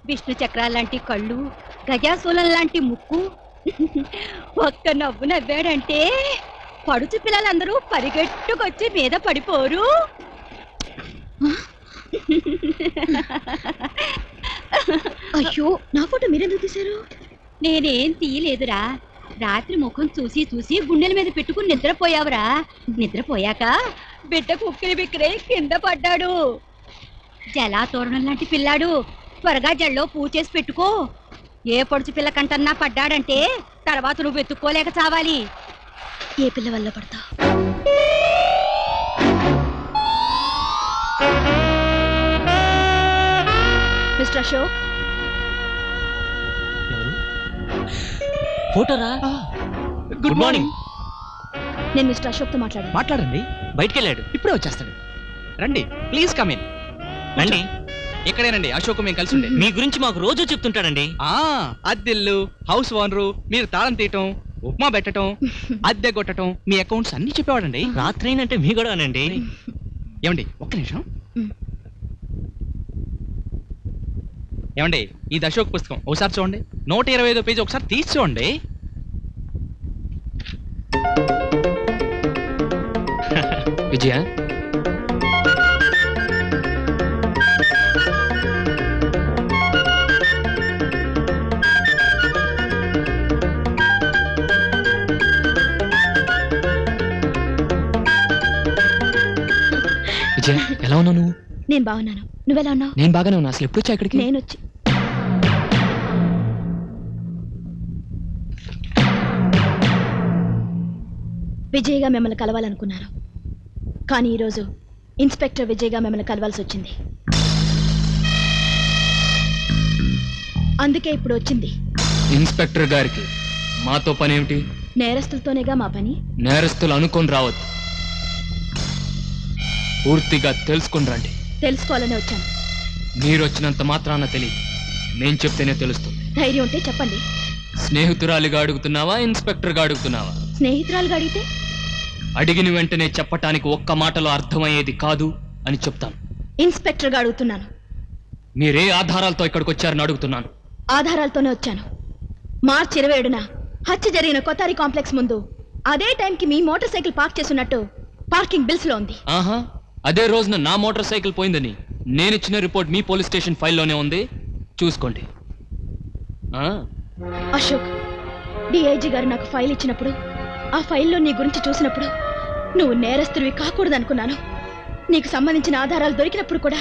విష్ణు చక్రాలాంటి కళ్ళు, గజాసూలం లాంటి ముక్కు, ఒక్క నవ్వు నవ్వాడంటే పడుచు పిల్లలందరూ పరిగెట్టుకొచ్చి మీద పడిపోరు. అయ్యో, నా ఫోటో మీరెందుకు తీశారు? నేనేం తీయలేదురా. రాత్రి ముఖం చూసి చూసి గుండెల మీద పెట్టుకుని నిద్రపోయావురా. నిద్రపోయాక బిడ్డకు ఉక్కిరి బిక్కిరై కింద పడ్డాడు. జలాతోరణం లాంటి పిల్లాడు. త్వరగా జల్లో పూజ చేసి పెట్టుకో. ఏ పొడుచు పిల్ల కంటన్నా పడ్డాడంటే తర్వాత నువ్వు వెతుక్కోలేక చావాలి. ఏ పిల్ల వల్ల పడతావు? మిస్టర్ అశోక్, ఫోటోరా? Good morning. నేను మిస్టర్ అశోక్ తో మాట్లాడండి. బయటికి వెళ్ళాడు, ఇప్పుడే వచ్చేస్తాడు. రండి, ప్లీజ్ కమ్ ఇన్. రండి. ఎక్కడేనండి అశోక్? మేము కలిసి ఉండే. మీ గురించి మాకు రోజు చెప్తుంటాడండి. అద్దెల్లు, హౌస్ ఓనరు, మీరు తాళం తీయటం, ఉప్మా పెట్టడం, అద్దె కొట్టడం, మీ అకౌంట్స్ అన్ని చెప్పేవాడండి. రాత్రి అంటే మీ కూడా అనండి. ఏమండి ఒక్క నిమిషం. ఏమండి ఇది అశోక్ పుస్తకం, ఒకసారి చూడండి. 125వ పేజీ ఒకసారి తీసి చూడండి. విజయ, విజయ ఎలా ఉన్నావు నువ్వు? నేను బాగున్నాను. నువ్వెలా ఉన్నావు? నేను బాగానే ఉన్నా. అసలు ఎప్పుడు వచ్చా ఇక్కడికి? నేను వచ్చి విజయ్గా మిమ్మల్ని కలవాలనుకున్నాను, కానీ ఈరోజు ఇన్స్పెక్టర్ విజయ్గా మిమ్మల్ని కలవాల్సి వచ్చింది. అందుకే ఇప్పుడు వచ్చింది. ఇన్స్పెక్టర్ గారికి మాతో పని ఏమిటి? నేరస్తులతోనేగా మా పని. నేరస్తులు అనుకొని రావద్దు, పూర్తిగా తెలుసుకుని రండి. తెలుసుకోవాలని వచ్చాను. మీరు వచ్చినంత మాత్రాన తెలియదు, నేను చెప్తేనే తెలుస్తుంది. ధైర్యం ఉంటే చెప్పండి. స్నేహితురాలిగా అడుగుతున్నావా, ఇన్స్పెక్టర్గా అడుగుతున్నావా? స్నేహితురాలుగా అడిగితే? అడిగిన వెంటనే చెప్పటానికి ఒక్క మాటలో అర్థమయ్యేది కాదు అని చెప్తాను. ఇన్స్పెక్టర్గా అడుగుతున్నాను. మీరే ఆధారాలతో ఇక్కడికి వచ్చారని అడుగుతున్నాను. ఆధారాలతోనే వచ్చాను. మార్చి 27న హత్య జరిగిన కొత్తారి కాంప్లెక్స్ ముందు అదే టైంకి మీ మోటార్ సైకిల్ పార్క్ చేస్తున్నట్టు పార్కింగ్ బిల్స్ లో ఉంది. ఆహా, అదే రోజున నా మోటార్ సైకిల్ పోయిందని నేనిచ్చిన రిపోర్ట్ మీ పోలీస్ స్టేషన్ ఫైల్లోనే ఉంది, చూసుకోండి. అశోక్, డిఐజీ గారు నాకు ఫైల్ ఇచ్చినప్పుడు ఆ ఫైల్లో నీ గురించి చూసినప్పుడు నువ్వు నేరస్తుడివి కాకూడదనుకున్నాను. నీకు సంబంధించిన ఆధారాలు దొరికినప్పుడు కూడా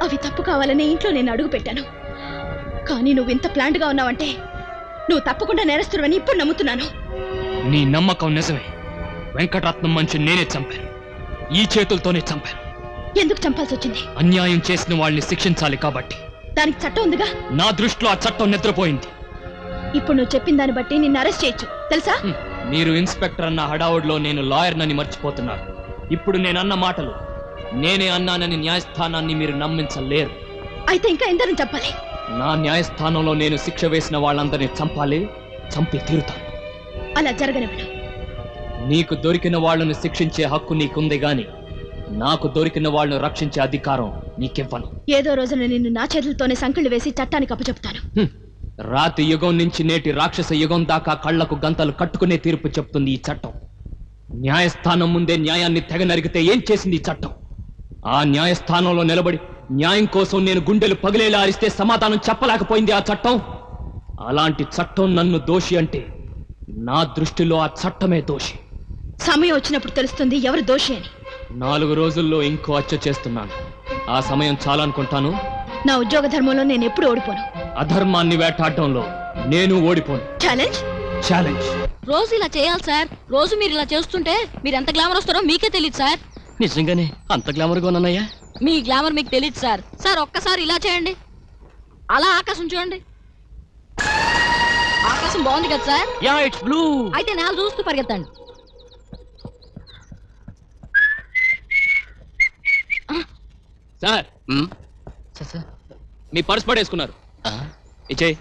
అవి తప్పు కావాలని ఇంట్లో నేను అడుగు పెట్టాను. కానీ నువ్వు ఇంత ప్లాంట్గా ఉన్నావంటే నువ్వు తప్పకుండా నేరస్తుడివని ఇప్పుడు నమ్ముతున్నాను. నీ నమ్మకం నిజమే. వెంకటరత్నం మనిషిని నేనే చంపాను, ఈ చేతులతోనే చంపాను. ఎందుకు చంపాల్సి వచ్చింది? అన్యాయం చేసిన వాళ్ళని శిక్షించాలి కాబట్టి. దానికి చట్టం ఉందిగా. నా దృష్టిలో ఆ చట్టం నిద్రపోయింది. ఇప్పుడు నువ్వు చెప్పిన దాన్ని బట్టి నిన్ను అరెస్ట్ చేయొచ్చు, తెలుసా? మీరు ఇన్స్పెక్టర్ అన్న హడావుడిలో నేను లాయర్నని మర్చిపోతున్నారు. ఇప్పుడు నేను అన్న మాటలు నేనే అన్నానని న్యాయస్థానాన్ని మీరు నమ్మించలేరు. అయితే ఇంకా ఎందరూ చెప్పాలి? నా న్యాయస్థానంలో నేను శిక్ష వేసిన వాళ్ళందరినీ చంపాలి, చంపి తీరుతాను. అలా జరగనివ్వను. నీకు దొరికిన వాళ్ళను శిక్షించే హక్కు నీకుంది గాని నాకు దొరికిన వాళ్ళను రక్షించే అధికారం నీకివ్వను. ఏదో రోజున నిన్ను నా చేతులతోనే సంకెళ్ళు వేసి చట్టానికి అప్పచెప్తాను. రాతి యుగం నుంచి నేటి రాక్షస యుగం దాకా కళ్లకు గంతలు కట్టుకునే తీర్పు చెప్తుంది ఈ చట్టం. న్యాయస్థానం ముందే న్యాయాన్ని తెగ నరిగితే ఏం చేసింది ఈ చట్టం? ఆ న్యాయస్థానంలో నిలబడి న్యాయం కోసం నేను గుండెలు పగిలేలా అరిస్తే సమాధానం చెప్పలేకపోయింది ఆ చట్టం. అలాంటి చట్టం నన్ను దోషి అంటే నా దృష్టిలో ఆ చట్టమే దోషి. సమయం వచ్చినప్పుడు తెలుస్తుంది ఎవరు దోషి అని. 4 రోజుల్లో ఇంకో హత్య చేస్తున్నాను. ఆ సమయం చాలనుకుంటాను. నా ఉద్యోగ ధర్మంలో నేను ఎప్పుడు ఓడిపోను. అధర్మాన్ని వేటాడటంలో నేను ఓడిపోను. ఛాలెంజ్. రోజు ఇలా చేయాలి సార్. రోజు మీరు ఇలా చేస్తుంటే మీరు ఎంత గ్లామర్ వస్తారో మీకే తెలియదు సార్. నిజంగానే అంత గ్లామర్గా ఉన్నానయ్యా? మీ గ్లామర్ మీకు తెలియదు సార్. సార్ ఒక్కసారి ఇలా చేయండి. అలా ఆకాశం చూడండి. ఆకాశం బాగుంది కదా సార్? Yeah, it's blue. అయితే నేల చూస్తూ పరిగెత్తండి. సార్ మీ పర్స్ పడేసుకున్నారు. ఇచ్చేయ్.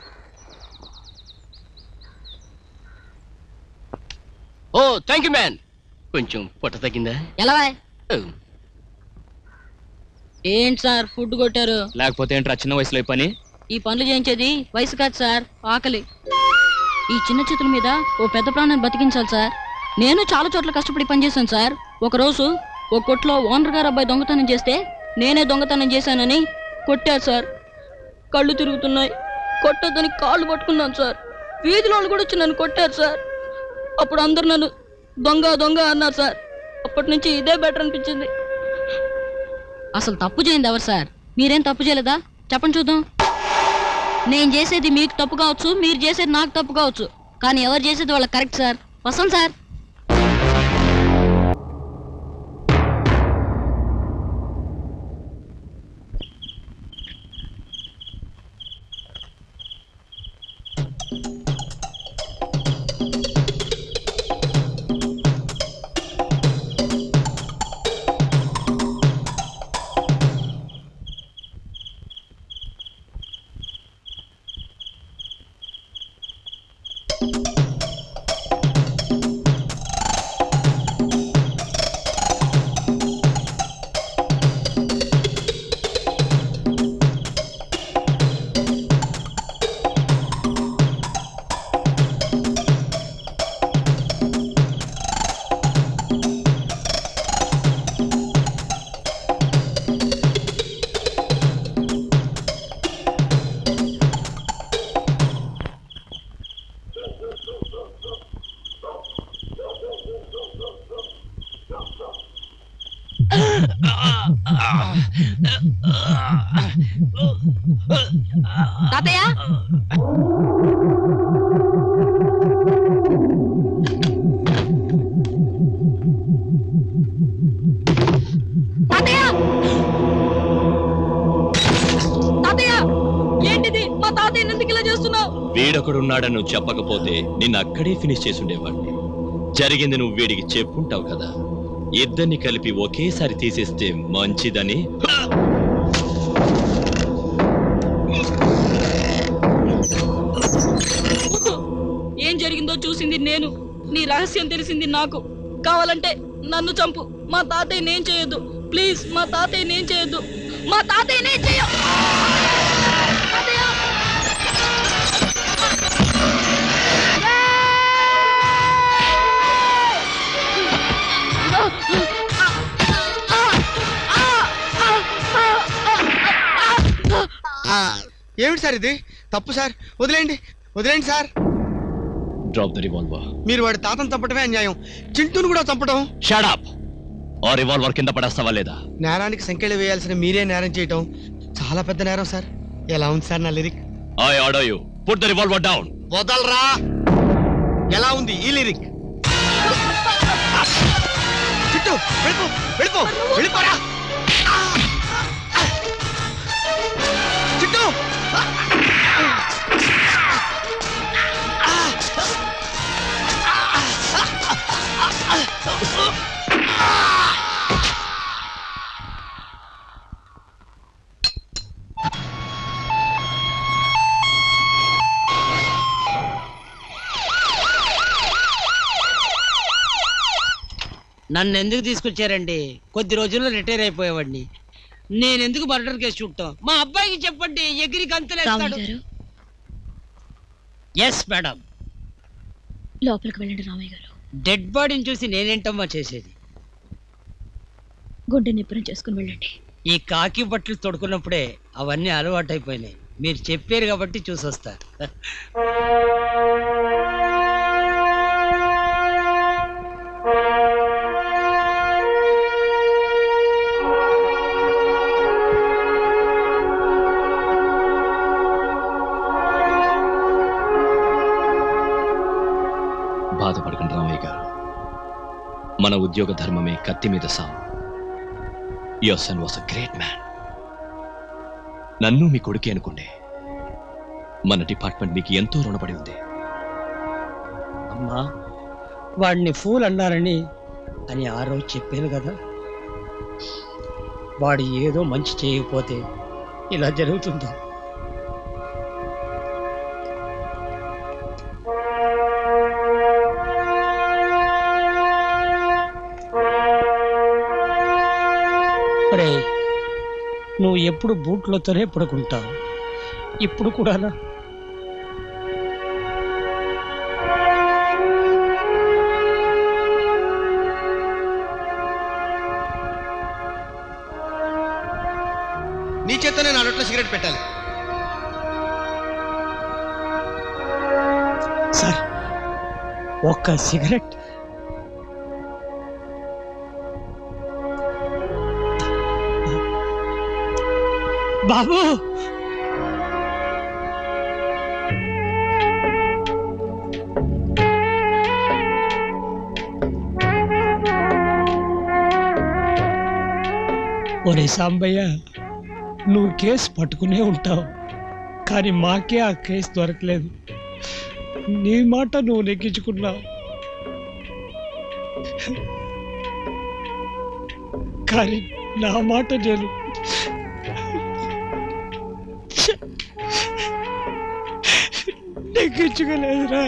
Oh thank you man. కొంచెం పొట్ట తగ్గిందా? ఎలా ఏంటి సార్ ఫుడ్ కొట్టారు? లేకపోతే ఏంట్రా చిన్న వయసులో ఈ పని? ఈ పనులు చేయించేది వయసు కాదు సార్, ఆకలి. ఈ చిన్న చేతుల మీద ఓ పెద్ద ప్రాణాన్ని బతికించాలి సార్. నేను చాలా చోట్ల కష్టపడి పనిచేశాను సార్. ఒకరోజు ఓ కొట్లో ఓనర్ గారు అబ్బాయి దొంగతనం చేస్తే నేనే దొంగతనం చేశానని కొట్టారు సార్. కళ్ళు తిరుగుతున్నాయి. కొట్టొద్దని కాళ్ళు పట్టుకున్నాను సార్. వీధిలో వాళ్ళు కూడా వచ్చి నన్ను కొట్టారు సార్. అప్పుడు అందరు నన్ను దొంగ దొంగ అన్నారు సార్. అప్పటి నుంచి ఇదే బెటర్ అనిపించింది. అసలు తప్పు చేయండి ఎవరు సార్? మీరేం తప్పు చేయలేదా? చెప్పండి చూద్దాం. నేను చేసేది మీకు తప్పు కావచ్చు, మీరు చేసేది నాకు తప్పు కావచ్చు, కానీ ఎవరు చేసేది వాళ్ళకి కరెక్ట్ సార్. వస్తాను సార్. తాతయ్య, తాతయ్య, తాతయ్య, ఏంటిది? మా తాతయ్య ఎందుకు ఇలా చేస్తున్నావు? వీడొకడున్నాడని నువ్వు చెప్పకపోతే నిన్ను అక్కడే ఫినిష్ చేసి ఉండేవాడిని. జరిగింది నువ్వు వీడికి చెప్పుంటావు కదా. ఇద్దరిని కలిపి ఒకేసారి తీసేస్తే మంచిదని. ఏం జరిగిందో చూసింది నేను, నీ రహస్యం తెలిసింది నాకు. కావాలంటే నన్ను చంపు, మా తాతయ్య నేను చేయొద్దు. ప్లీజ్, మా తాతయ్య నేను చేయొద్దు. మా తాతయ్య నేను చేయ. ఏమిటి సార్ ఇది? తప్పు సార్, వదిలేండి వదిలేండి సార్. Drop the revolver. మీరు వాడి తాతను చంపటమే అన్యాయం, చింటూను కూడా చంపటం. Shut up. ఆ రివాల్వర్ కింద పడేస్తావా లేదా? నేరానికి సంఖ్యలు వేయాల్సిన మీరే నేరం చేయటం చాలా పెద్ద నేరం సార్. ఎలా ఉంది సార్ నా lyric? I order you put the revolver down. వదలరా. ఎలా ఉంది ఈ లిరిక్? చింటూ వెళ్ళిపో వెళ్ళిపో వెళ్ళిపోరా. చింటూ నన్ను ఎందుకు తీసుకొచ్చారండి? కొద్ది రోజుల్లో రిటైర్ అయిపోయేవాడిని. నేనెందుకు మర్డర్ కేసు చూడటం? మా అబ్బాయికి చెప్పండి, ఎగిరి గంతులేస్తాడు. Yes madam. లోపలికి వెళ్ళండి రామయ్య గారు. డెడ్ బాడీని చూసి నేనేంటమ్మా చేసేది? గుండె నిప్పురం చేసుకుని వెళ్ళండి. ఈ కాకి బట్టలు తొడుకున్నప్పుడే అవన్నీ అలవాటు అయిపోయినాయి. మీరు చెప్పారు కాబట్టి చూసొస్తా. బాధపడకండి రామయ్య గారు, మన ఉద్యోగ ధర్మమే కత్తి మీద సాము. Your son was a great man. నన్ను మీ కొడుకే అనుకోండి. మన డిపార్ట్మెంట్ మీకు ఎంతో రుణపడి ఉంది. అమ్మా, వాడిని ఫూల్ అన్నారని అని ఆ రోజు చెప్పాను కదా. వాడు ఏదో మంచి చేయకపోతే ఇలా జరుగుతుందా? అరే, నువ్వు ఎప్పుడు బూట్లతోనే పడుకుంటావు, ఇప్పుడు కూడానా? నీ చేతనే నా నోట్లో సిగరెట్ పెట్టాలి. సార్, ఒక్క సిగరెట్. బాబు, ఒరే సాంబయ్య, నువ్వు కేసు పట్టుకునే ఉంటావు, కానీ మాకే ఆ కేసు దొరకలేదు. నీ మాట నువ్వు నెగ్గించుకున్నావు, కానీ నా మాట నేను నెగ్గించుకోలేదురా.